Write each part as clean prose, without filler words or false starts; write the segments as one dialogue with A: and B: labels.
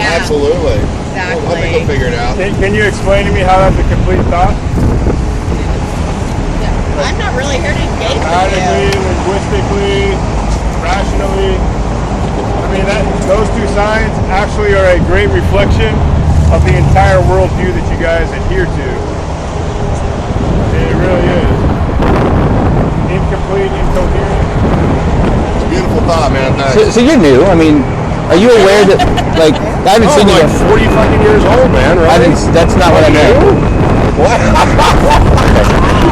A: Yeah.
B: Absolutely.
A: Exactly.
B: Well, I think we'll figure it out.
C: Can you explain to me how that's a complete thought?
A: I'm not really here to engage
C: Grammatically,
A: with you.
C: linguistically, rationally. I mean, those two signs actually are a great reflection of the entire worldview that you guys adhere to. It really is. Incomplete, incoherent.
B: It's a beautiful thought, man. Thanks.
D: So you're new. I mean, are you aware that, like, I haven't seen you.
B: Like 40 fucking years old, man, right?
D: That's not what I meant.
B: What?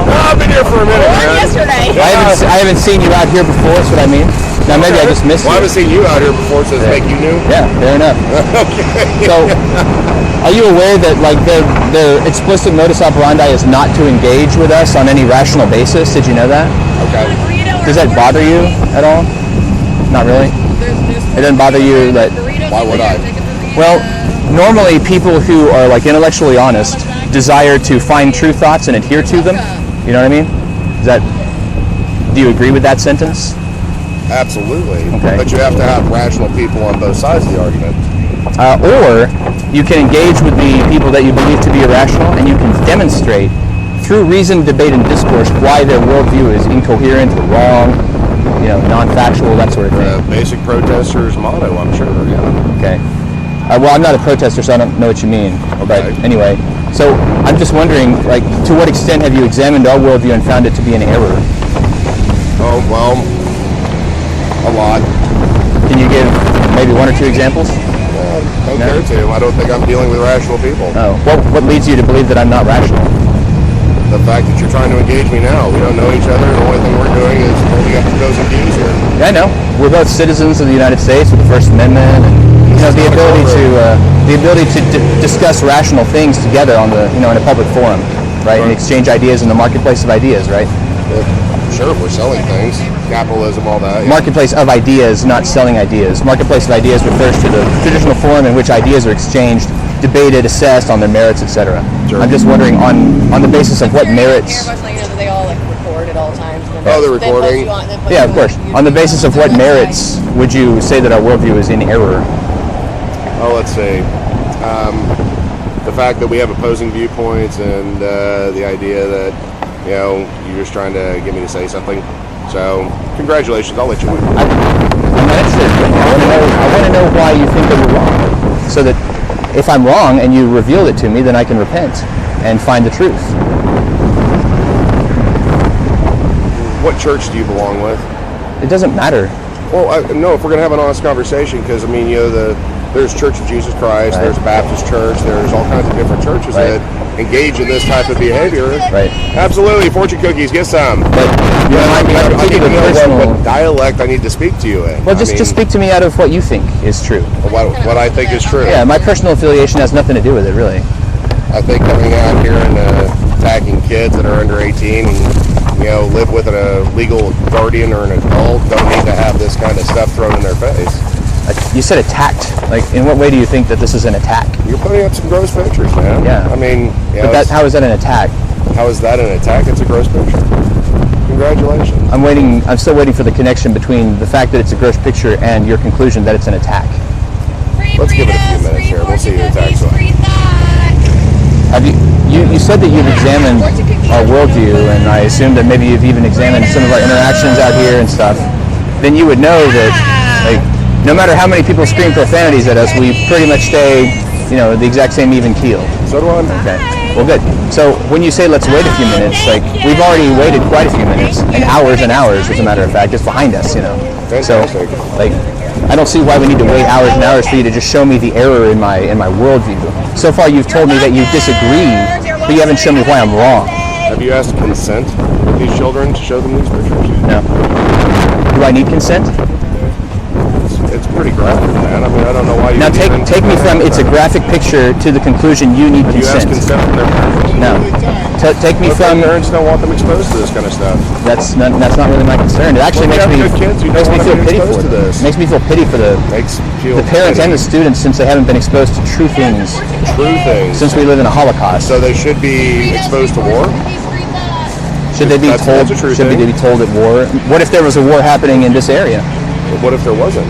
B: I've been here for a minute,
A: Born
B: man.
A: yesterday.
D: I haven't seen you out here before. That's what I mean. Now maybe I just missed
B: Well, I
D: you.
B: haven't seen you out here before, so does it make you new?
D: Yeah, fair enough.
B: Okay.
D: So, are you aware that like their explicit modus operandi is not to engage with us on any rational basis? Did you know that?
B: Okay.
D: Does that bother you at all? Not really. It doesn't bother you that.
B: Why would I?
D: Well, normally people who are like intellectually honest desire to find true thoughts and adhere to them. You know what I mean? Do you agree with that sentence?
B: Absolutely.
D: Okay.
B: But you have to have rational people on both sides of the argument.
D: Or you can engage with the people that you believe to be irrational, and you can demonstrate through reason, debate, and discourse why their worldview is incoherent or wrong, non-factual, that sort of thing.
B: Basic protester's motto, I'm sure. Yeah.
D: Okay. Well, I'm not a protester, so I don't know what you mean.
B: Okay.
D: But anyway, so I'm just wondering, like, to what extent have you examined our worldview and found it to be an error?
B: Oh, well, a lot.
D: Can you give maybe one or two examples?
B: Don't care to. I don't think I'm dealing with rational people.
D: Oh. What leads you to believe that I'm not rational?
B: The fact that you're trying to engage me now. We don't know each other. The only thing we're doing is holding up the goes and views here.
D: Yeah, I know. We're both citizens of the United States with the First Amendment, and the ability to discuss rational things together on in a public forum, right? And exchange ideas in the marketplace of ideas, right?
B: Sure, if we're selling things, capitalism, all that. Yeah.
D: Marketplace of ideas, not selling ideas. Marketplace of ideas refers to the traditional forum in which ideas are exchanged, debated, assessed on their merits, etc.
B: Sure.
D: I'm just wondering, on the basis of what merits.
A: They all record at all times.
B: Oh, they're recording.
D: Yeah, of course. On the basis of what merits would you say that our worldview is in error?
B: Oh, let's see. The fact that we have opposing viewpoints and the idea that, you're just trying to get me to say something. So, congratulations. I'll let you win.
D: I'm not interested. I want to know why you think that we're wrong. So that if I'm wrong and you reveal it to me, then I can repent and find the truth.
B: What church do you belong with?
D: It doesn't matter.
B: Well, no, if we're going to have an honest conversation, because, there's Church of Jesus Christ, there's Baptist Church, there's all kinds of different churches that engage in this type of behavior.
D: Right.
B: Absolutely. Fortune cookies, get some.
D: But
B: I need to know
D: personal...
B: what dialect I need to speak to you in.
D: Well, just speak to me out of what you think is true.
B: What I think is true.
D: Yeah, my personal affiliation has nothing to do with it, really.
B: I think coming out here and attacking kids that are under 18 and, live with a legal guardian or an adult don't need to have this kind of stuff thrown in their face.
D: You said attacked. Like, in what way do you think that this is an attack?
B: You're putting up some gross pictures, man.
D: Yeah.
B: But
D: how is that an attack?
B: How is that an attack? It's a gross picture. Congratulations.
D: I'm still waiting for the connection between the fact that it's a gross picture and your conclusion that it's an attack.
B: Let's give it a few minutes here. We'll see who attacks what.
D: You said that you've examined our worldview, and I assume that maybe you've even examined some of our interactions out here and stuff. Then you would know that, no matter how many people scream profanities at us, we pretty much stay, the exact same even keel.
B: So do I.
D: Okay. Well, good. So when you say let's wait a few minutes, we've already waited quite a few minutes, and hours, as a matter of fact, just behind us,
B: Fantastic.
D: So, I don't see why we need to wait hours and hours for you to just show me the error in my worldview. So far, you've told me that you disagree, but you haven't shown me why I'm wrong.
B: Have you asked consent of these children to show them these pictures?
D: No. Do I need consent?
B: It's pretty graphic, man. I don't know why you...
D: Now take me from it's a graphic picture to the conclusion you need consent.
B: You ask consent from their parents?
D: No. Take me from...
B: Parents don't want them exposed to this kind of stuff.
D: That's not really my concern. It actually makes me feel pity for them. It makes me feel pity for the parents and the students, since they haven't been exposed to true things.
B: True things.
D: Since we live in a Holocaust.
B: So they should be exposed to war?
D: Should they be told at war? What if there was a war happening in this area?
B: But what if there wasn't?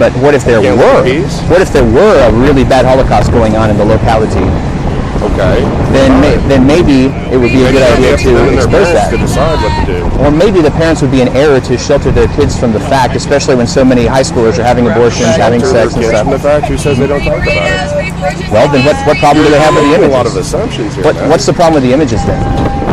D: But what if there
B: Can't
D: were?
B: live in peace?
D: What if there were a really bad Holocaust going on in the locality?
B: Okay.
D: Then maybe it would be a good idea to expose that.
B: To decide what to do.
D: Or maybe the parents would be in error to shelter their kids from the fact, especially when so many high schoolers are having abortions, having sex and stuff.
B: From the fact, who says they don't talk about it?
D: Well, then what problem do they have with the
B: You're
D: images?
B: making a lot of assumptions here.
D: What's the problem with the images then?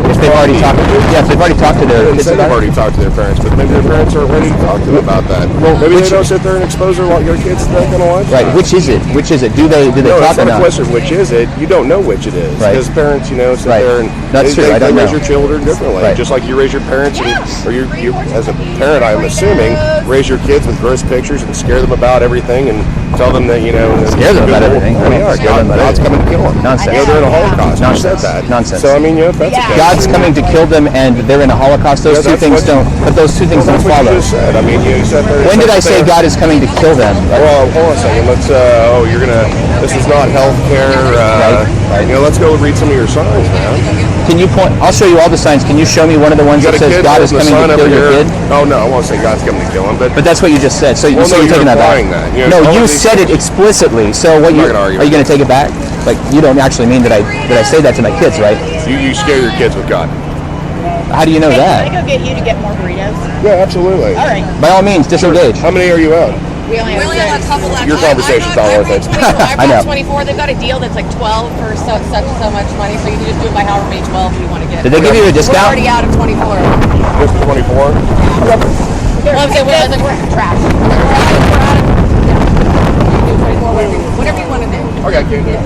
D: If they've already talked, if they've already talked to their kids
B: They've
D: about
B: already
D: it?
B: talked to their parents, but maybe their parents are ready to talk to them about that.
D: Well,
B: maybe
D: which-
B: they don't sit there and expose their kids to that kind of lifestyle.
D: Right. Which is it? Which is it? Do they
B: No,
D: talk
B: it's
D: or
B: not a
D: not?
B: question of which is it. You don't know which it is.
D: Right.
B: Because parents, sit
D: Right.
B: there and
D: That's true. I
B: they
D: don't
B: raise
D: know.
B: your children differently.
D: Right.
B: Just like you raise your parents, or you as a parent, I'm assuming, raise your kids with gross pictures and scare them about everything and tell them that,
D: Scare them about everything.
B: Oh, yeah,
D: Scare them about
B: God's
D: everything.
B: coming to kill them.
D: Nonsense.
B: They're in a Holocaust.
D: Nonsense.
B: You said that.
D: Nonsense.
B: So, if that's the case.
D: God's coming to kill them, and they're in a Holocaust. Those
B: Yeah,
D: two things don't. But those two things don't
B: That's what
D: follow.
B: you just said. You said there.
D: When did I say God is coming to kill them?
B: Well, hold on a second. Let's. You're gonna. This is not healthcare.
D: Right.
B: Let's go read some of your signs, man.
D: Can you point? I'll show you all the signs. Can you show me one of the ones
B: You
D: that
B: got a
D: says
B: kid
D: God is
B: holding
D: coming
B: the
D: to
B: sign
D: kill
B: over
D: your
B: here.
D: kid?
B: Oh no, I won't say God's coming to kill him, but
D: But that's what you just said. So,
B: Well,
D: so
B: no,
D: you're
B: you're
D: taking that back.
B: implying that.
D: No,
B: All
D: you
B: of these
D: said it
B: things-
D: explicitly. So what
B: I'm
D: you
B: not gonna argue
D: are you
B: with
D: going to take it back? Like you don't actually mean that I say that to my kids, right?
B: you scare your kids with God.
D: How do you know
A: Hey,
D: that?
A: can I go get you to get more burritos?
B: Yeah, absolutely.
A: All right.
D: By all means, disengage.
B: How many are you out?
A: We only have
E: a couple left.
B: Your conversation's not worth it.
D: I know.
A: 24. They've got a deal that's like 12 for such and so much money, so you can just do it by however many 12 you want to get.
D: Did they give you a
A: We're
D: discount?
A: already out of 24.
B: Just the 24.
A: Well, I'm saying we're trash. We're out of, yeah. You do 24, whatever you want to do.
B: Okay, can't do it.